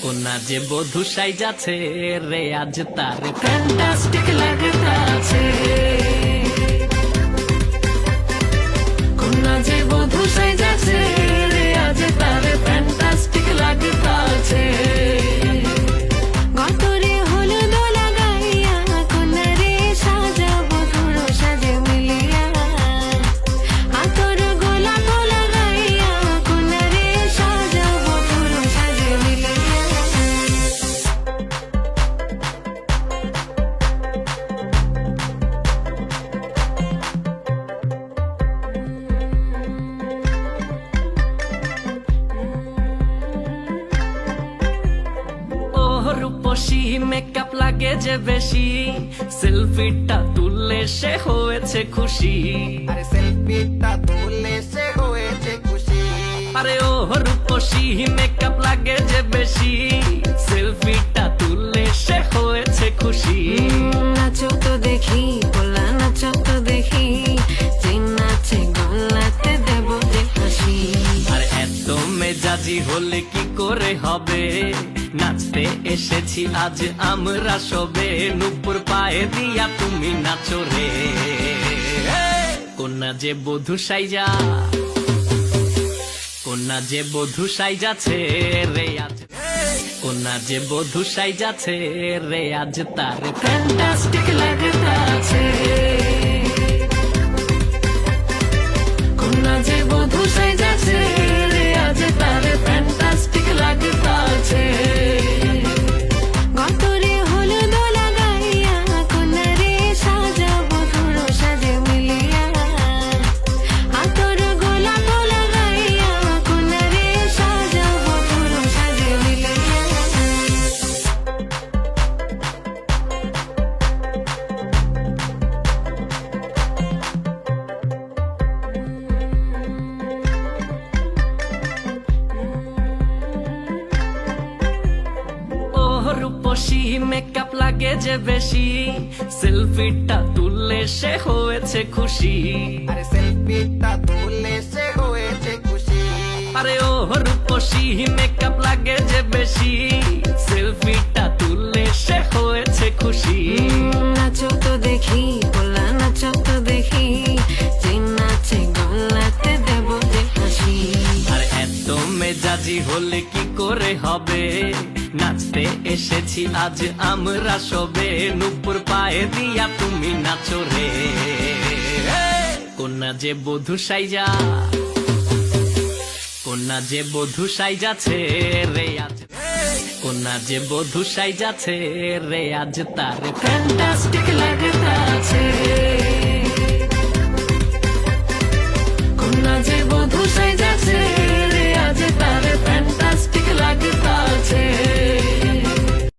কোনা যে বধূ সাইজাছে রে আজ তার ফ্যান্টাস্টিক লাগতাছে। কোনা যে বধূ সাইজাছে রে আজ তার ফ্যান্টাস্টিক লাগতাছে। গতরে হলুদ লাগাইয়া কোনারে সাজাবো ধুরো সাজে মিলিয়া। আতর গোলাপ লাগাইয়া কোনারে সাজাবো ধুরো সাজে মিলিয়া। রূপসী মেকআপ লাগে যে বেশি, সেলফিটা তুললে সে হয়েছে খুশি। আরে সেলফিটা তুললে সে হয়েছে খুশি। আরে ও রূপসী মেকআপ লাগে যে বেশি, সেলফিটা তুললে সে হয়েছে খুশি। নাচো তো দেখি গোলা নাচো তো দেখি, যে নাচে গোলাতে দেবো যে হাসি। আর এত মেজাজি হলে কি করে হবে, নাচতে এসেছি আজ আমরা সবে, নুপুর পায়ে দিয়া তুমি নাচো রে। কোনা যে বধূ সাইজা, কোনা যে বধূ সাইজাছে রে আজ, কোনা যে বধূ সাইজাছে রে আজ তার ফ্যান্টাস্টিক লাগতাছে। কোনা যে বধূ সাইজাছে রে আজ তার ফ্যান্টাস্টিক লাগতাছে। গতরে হলুদ লাগাইয়া কোনারে সাজাবো ধুরো সাজে মিলিয়া। আতর গোলাপ লাগাইয়া কোনারে সাজাবো ধুরো সাজে মিলিয়া। ও রূপসী মেকআপ লাগে যে বেশি, সেলফিটা তুললে সে হয়েছে খুশি। আরে সেলফিটা তুললে সে হয়েছে খুশি। আরে ও রূপসী মেকআপ লাগে যে বেশি, সেলফিটা তুললে সে হয়েছে খুশি। নাচো তো দেখি গোলা নাচো তো দেখি, যে নাচে গোলাতে দেবো যে হাসি। আর এত মেজাজি হলে কি করে হবে, নাচতে এসেছি আজ আমরা সবে, নুপুর পায়ে দিয়া তুমি নাচো রে। কোনা যে বধূ সাইজা, কোনা যে বধূ সাইজাছে রে আজ, কোনা যে বধূ সাইজাছে রে আজ তার ফ্যান্টাস্টিক লাগতাছে।